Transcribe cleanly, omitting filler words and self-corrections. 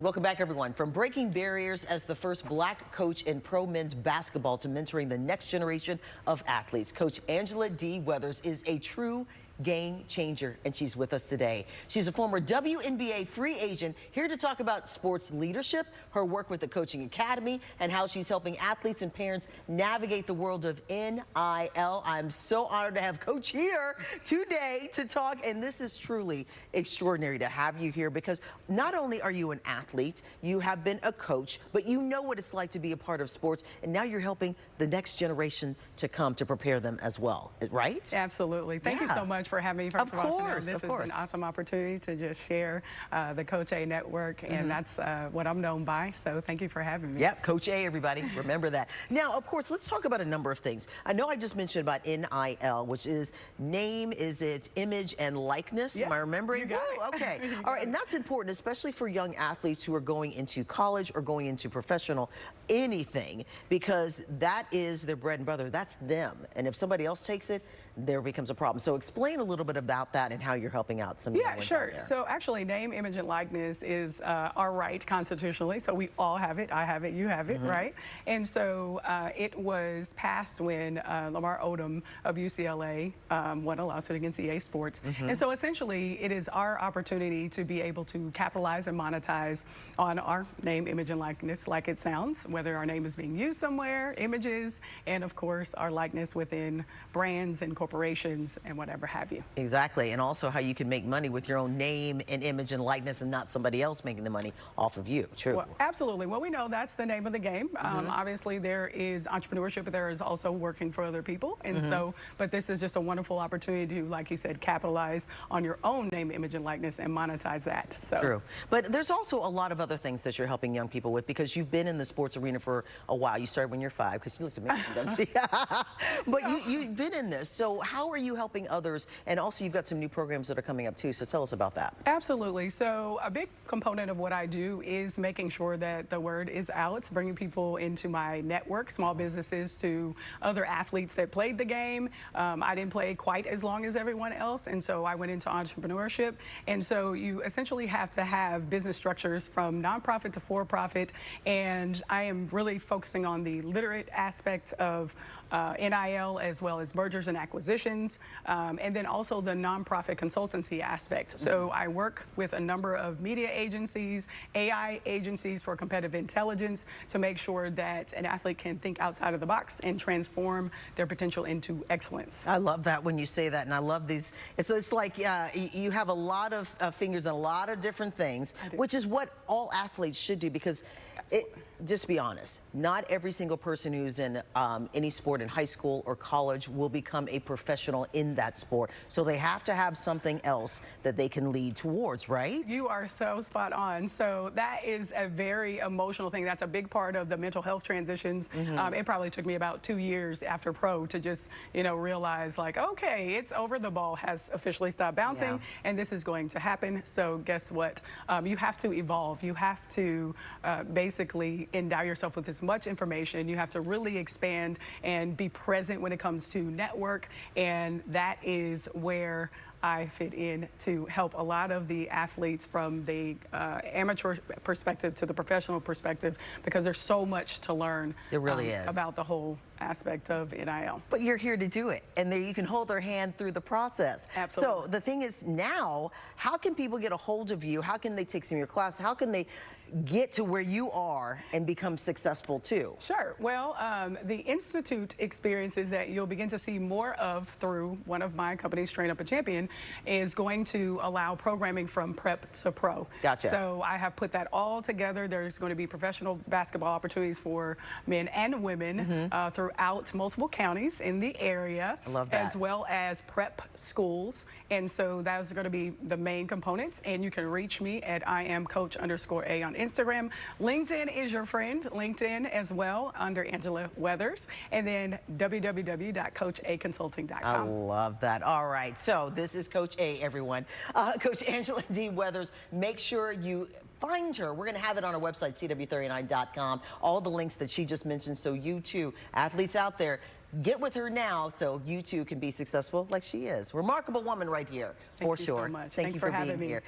Welcome back, everyone. From breaking barriers as the first black coach in pro men's basketball to mentoring the next generation of athletes, Coach Angela D. Weathers is a true game changer, and she's with us today. She's a former WNBA free agent, here to talk about sports leadership, her work with the Coaching Academy, and how she's helping athletes and parents navigate the world of NIL. I'm so honored to have Coach here today to talk, and this is truly extraordinary to have you here because not only are you an athlete, you have been a coach, but you know what it's like to be a part of sports, and now you're helping the next generation to come to prepare them as well, right? Absolutely. Thank you so much for having me. First of all, course, this is an awesome opportunity to just share the Coach A network, and that's what I'm known by. So thank you for having me. Yep, Coach A, everybody. Remember that. Now, of course, let's talk about a number of things. I know I just mentioned about NIL, which is name, is it image and likeness? Yes, am I remembering? you got it. Okay. All right, and that's important, especially for young athletes who are going into college or going into professional anything, because that is their bread and butter. That's them. And if somebody else takes it, there becomes a problem. So explain a little bit about that and how you're helping out some young ones sure. out there. So actually, name, image, and likeness is our right constitutionally. So we all have it. I have it. You have it, right? And so it was passed when Lamar Odom of UCLA won a lawsuit against EA Sports. And so essentially, it is our opportunity to be able to capitalize and monetize on our name, image, and likeness, like it sounds, whether our name is being used somewhere, images, and of course, our likeness within brands and corporations and whatever have you. Exactly, and also how you can make money with your own name and image and likeness and not somebody else making the money off of you. True. Well, absolutely. Well, we know that's the name of the game. Obviously, there is entrepreneurship, but there is also working for other people. And so, but this is just a wonderful opportunity to, like you said, capitalize on your own name, image, and likeness and monetize that. So. True. But there's also a lot of other things that you're helping young people with because you've been in the sports arena for a while. You started when you're 5, because she looks amazing, doesn't she? But you've been in this. So how are you helping others? And also you've got some new programs that are coming up too. So tell us about that. Absolutely. So a big component of what I do is making sure that the word is out, bringing people into my network, small businesses to other athletes that played the game. I didn't play quite as long as everyone else, and so I went into entrepreneurship. And so you essentially have to have business structures from nonprofit to for-profit, and I am really focusing on the literate aspect of NIL as well as mergers and acquisitions, and then also the nonprofit consultancy aspect. So I work with a number of media agencies, AI agencies for competitive intelligence to make sure that an athlete can think outside of the box and transform their potential into excellence. I love that when you say that, and I love these. It's like you have a lot of fingers in a lot of different things, which is what all athletes should do, because just be honest, not every single person who's in any sport in high school or college will become a professional in that sport. So they have to have something else that they can lead towards, right? You are so spot on. So that is a very emotional thing. That's a big part of the mental health transitions. It probably took me about 2 years after pro to just, realize like, okay, it's over. The ball has officially stopped bouncing and this is going to happen. So guess what? You have to evolve. You have to basically endow yourself with as much information. You have to really expand and be present when it comes to network, and that is where I fit in to help a lot of the athletes from the amateur perspective to the professional perspective, because there's so much to learn. There really is. About the whole aspect of NIL. But you're here to do it, and there you can hold their hand through the process. Absolutely. So the thing is now, how can people get a hold of you? How can they take some of your classes? How can they get to where you are and become successful too? Sure. Well, the Institute experiences that you'll begin to see more of through one of my companies, Train Up a Champion, is going to allow programming from prep to pro. Gotcha. So I have put that all together. There's going to be professional basketball opportunities for men and women throughout multiple counties in the area. I love that. As well as prep schools. And so that's going to be the main components. And you can reach me at IamCoach_A on Instagram. LinkedIn is your friend. LinkedIn as well under Angela Weathers. And then www.coachaconsulting.com. I love that. All right. So this is Coach A, everyone. Coach Angela D. Weathers. Make sure you find her. We're going to have it on our website, CW39.com. All the links that she just mentioned. So you too, athletes out there, get with her now so you too can be successful like she is. Remarkable woman right here, for sure. Thank you so much. Thank you for being here.